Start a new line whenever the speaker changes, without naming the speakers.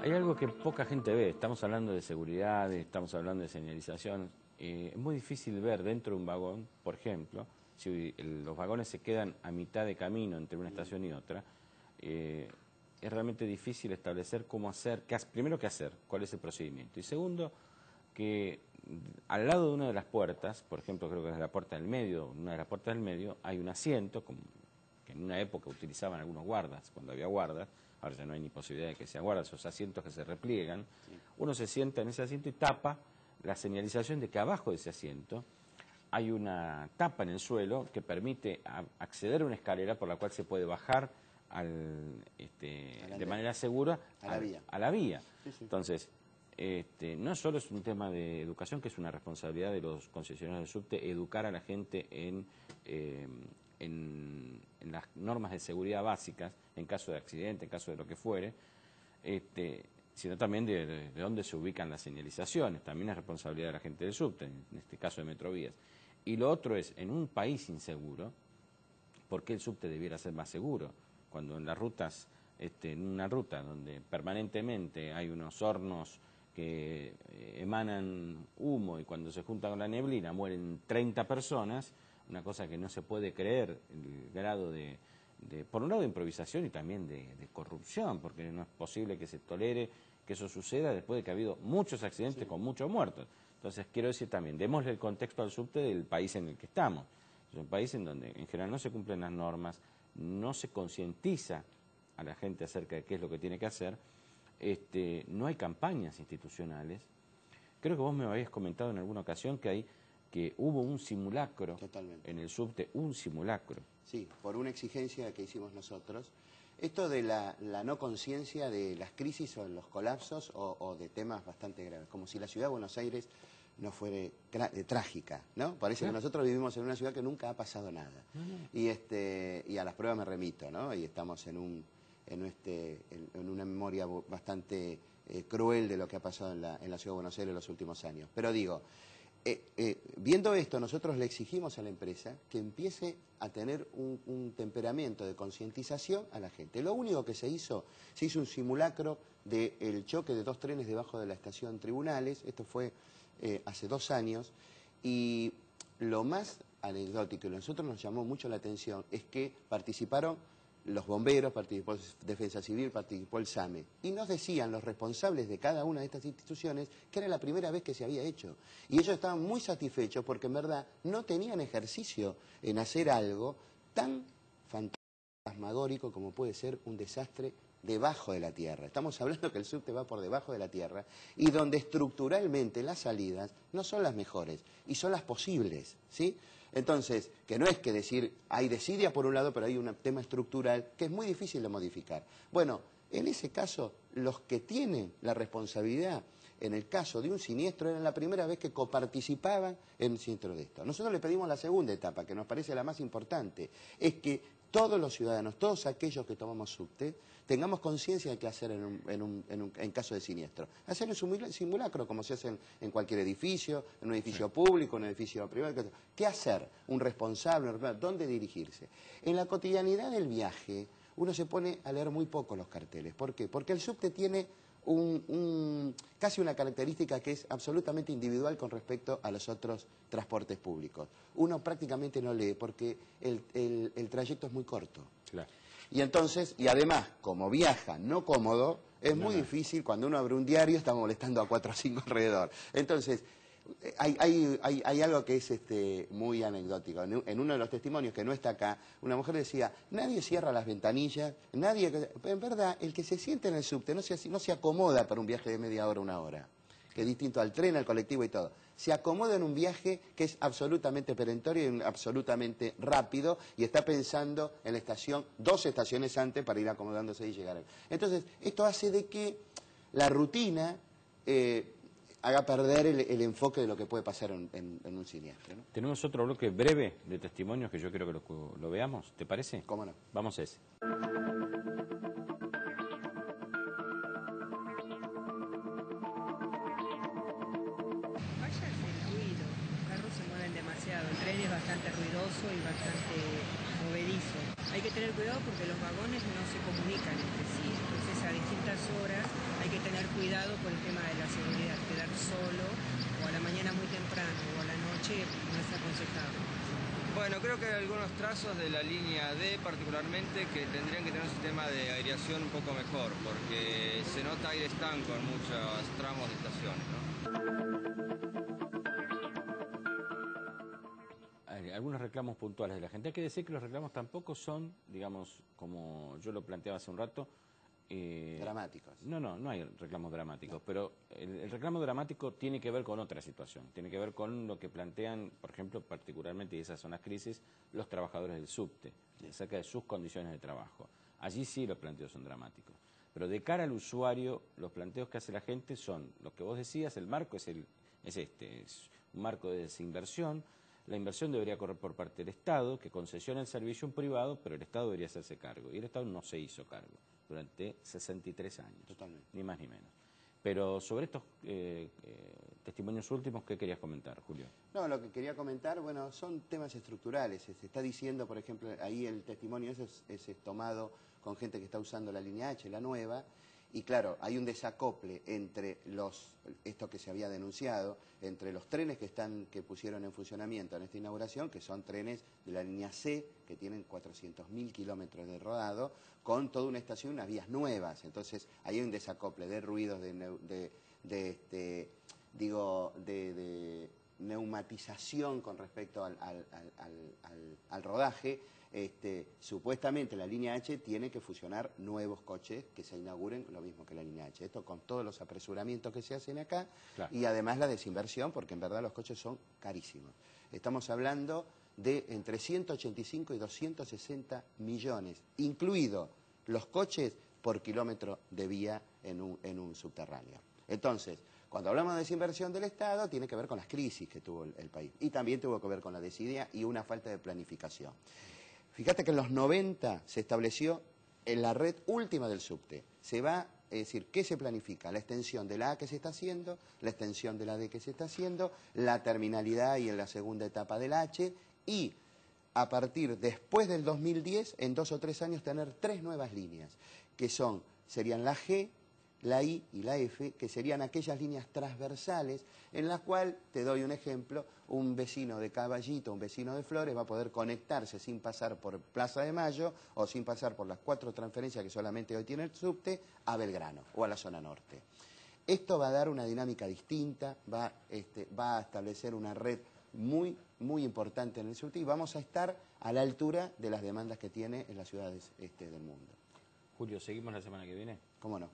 Hay algo que poca gente ve. Estamos hablando de seguridad, estamos hablando de señalización. Es muy difícil ver dentro de un vagón, por ejemplo, si los vagones se quedan a mitad de camino entre una estación y otra, es realmente difícil establecer cómo hacer, primero qué hacer, cuál es el procedimiento. Y segundo, que al lado de una de las puertas, por ejemplo, creo que es la puerta del medio, una de las puertas del medio, hay un asiento, como que en una época utilizaban algunos guardas, cuando había guardas. Ahora ya no hay ni posibilidad de que sean guardas, esos asientos que se repliegan. Sí. Uno se sienta en ese asiento y tapa la señalización de que abajo de ese asiento hay una tapa en el suelo que permite acceder a una escalera por la cual se puede bajar de manera segura a la vía. Sí, sí. Entonces, no solo es un tema de educación, que es una responsabilidad de los concesionarios del subte, educar a la gente en las normas de seguridad básicas, en caso de accidente, en caso de lo que fuere, sino también de dónde se ubican las señalizaciones. También es responsabilidad de la gente del subte, en este caso de Metrovías. Y lo otro es, en un país inseguro, ¿por qué el subte debiera ser más seguro? Cuando en las rutas, en una ruta donde permanentemente hay unos hornos que emanan humo y cuando se junta con la neblina mueren 30 personas, una cosa que no se puede creer, el grado por un lado de improvisación y también de corrupción, porque no es posible que se tolere que eso suceda después de que ha habido muchos accidentes con muchos muertos. Entonces quiero decir también, démosle el contexto al subte del país en el que estamos. Es un país en donde en general no se cumplen las normas, no se concientiza a la gente acerca de qué es lo que tiene que hacer, no hay campañas institucionales. Creo que vos me habías comentado en alguna ocasión que hubo un simulacro. Totalmente. En el subte, un simulacro.
Sí, por una exigencia que hicimos nosotros. Esto de la no conciencia de las crisis o los colapsos o de temas bastante graves, como si la ciudad de Buenos Aires no fuera trágica, ¿no? Parece que nosotros vivimos en una ciudad que nunca ha pasado nada. Y a las pruebas me remito, ¿no? Y estamos en una memoria bastante cruel de lo que ha pasado en la ciudad de Buenos Aires en los últimos años. Pero digo, viendo esto, nosotros le exigimos a la empresa que empiece a tener un temperamento de concientización a la gente. Lo único que se hizo un simulacro del choque de 2 trenes debajo de la estación Tribunales. Esto fue hace 2 años. Y lo más anecdótico, y a nosotros nos llamó mucho la atención, es que participaron los bomberos, participó Defensa Civil, participó el SAME. Y nos decían los responsables de cada una de estas instituciones que era la primera vez que se había hecho. Y ellos estaban muy satisfechos porque en verdad no tenían ejercicio en hacer algo tan fantasmagórico como puede ser un desastre debajo de la tierra. Estamos hablando que el subte va por debajo de la tierra y donde estructuralmente las salidas no son las mejores y son las posibles, ¿sí? Entonces, que no es que decir, hay desidia por un lado, pero hay un tema estructural que es muy difícil de modificar. Bueno, en ese caso, los que tienen la responsabilidad en el caso de un siniestro eran la primera vez que coparticipaban en un siniestro de esto. Nosotros le pedimos la segunda etapa, que nos parece la más importante, es que todos los ciudadanos, todos aquellos que tomamos subte, tengamos conciencia de qué hacer en caso de siniestro. Hacer un simulacro como se hace en cualquier edificio, en un edificio público, en un edificio privado. ¿Qué hacer? Un responsable, ¿dónde dirigirse? En la cotidianidad del viaje, uno se pone a leer muy poco los carteles. ¿Por qué? Porque el subte tiene casi una característica que es absolutamente individual con respecto a los otros transportes públicos. Uno prácticamente no lee porque el trayecto es muy corto. Claro. Y entonces, y además, como viaja no cómodo, es muy difícil, cuando uno abre un diario, está molestando a 4 o 5 alrededor. Entonces, hay algo que es muy anecdótico. En uno de los testimonios que no está acá, una mujer decía, nadie cierra las ventanillas, en verdad, el que se siente en el subte no se acomoda para un viaje de media hora, 1 hora, que es distinto al tren, al colectivo y todo. Se acomoda en un viaje que es absolutamente perentorio y absolutamente rápido y está pensando en la estación 2 estaciones antes para ir acomodándose y llegar. Entonces, esto hace de que la rutina haga perder el enfoque de lo que puede pasar en un siniestro, ¿no?
Tenemos otro bloque breve de testimonios que yo quiero que lo veamos, ¿te parece?
¿Cómo no?
Vamos a ese.
El tren es bastante ruidoso y bastante movedizo. Hay que tener cuidado porque los vagones no se comunican entre sí, entonces a distintas horas hay que tener solo, o a la mañana muy temprano, o a la noche, no es aconsejable.
Bueno, creo que hay algunos trazos de la línea D particularmente que tendrían que tener un sistema de aireación un poco mejor, porque se nota aire estanco en muchos tramos de estaciones, ¿no?
Algunos reclamos puntuales de la gente. Hay que decir que los reclamos tampoco son, digamos, como yo lo planteaba hace un rato,
dramáticos.
No hay reclamos dramáticos, pero el reclamo dramático tiene que ver con otra situación, tiene que ver con lo que plantean, por ejemplo, particularmente, y esas son las crisis, los trabajadores del subte, acerca de sus condiciones de trabajo. Allí sí los planteos son dramáticos, pero de cara al usuario, los planteos que hace la gente son, lo que vos decías, el marco es un marco de desinversión. La inversión debería correr por parte del Estado, que concesiona el servicio a un privado, pero el Estado debería hacerse cargo. Y el Estado no se hizo cargo durante 63 años.
Totalmente.
Ni más ni menos. Pero sobre estos testimonios últimos, ¿qué querías comentar, Julio?
No, lo que quería comentar, bueno, son temas estructurales. Se está diciendo, por ejemplo, ahí el testimonio es tomado con gente que está usando la línea H, la nueva, y claro, hay un desacople entre esto que se había denunciado, entre los trenes que pusieron en funcionamiento en esta inauguración, que son trenes de la línea C, que tienen 400.000 kilómetros de rodado, con toda una estación, unas vías nuevas. Entonces, ahí hay un desacople de ruidos, de neumatización con respecto al rodaje. Supuestamente la línea H tiene que fusionar nuevos coches que se inauguren lo mismo que la línea H. Esto con todos los apresuramientos que se hacen acá, claro. Y además la desinversión, porque en verdad los coches son carísimos. Estamos hablando de entre 185 y 260 millones, incluidos los coches por kilómetro de vía en un subterráneo. Entonces, cuando hablamos de desinversión del Estado, tiene que ver con las crisis que tuvo el país. Y también tuvo que ver con la desidia y una falta de planificación. Fíjate que en los 90 se estableció en la red última del subte. Es decir, ¿qué se planifica? La extensión de la A que se está haciendo, la extensión de la D que se está haciendo, la terminalidad y en la segunda etapa del H, y a partir después del 2010, en 2 o 3 años, tener 3 nuevas líneas, que serían la G, la I y la F, que serían aquellas líneas transversales en las cuales, te doy un ejemplo, un vecino de Caballito, un vecino de Flores va a poder conectarse sin pasar por Plaza de Mayo o sin pasar por las 4 transferencias que solamente hoy tiene el subte a Belgrano o a la zona norte. Esto va a dar una dinámica distinta, va a establecer una red muy, muy importante en el subte y vamos a estar a la altura de las demandas que tiene en las ciudades del mundo.
Julio, ¿seguimos la semana que viene?
¿Cómo no?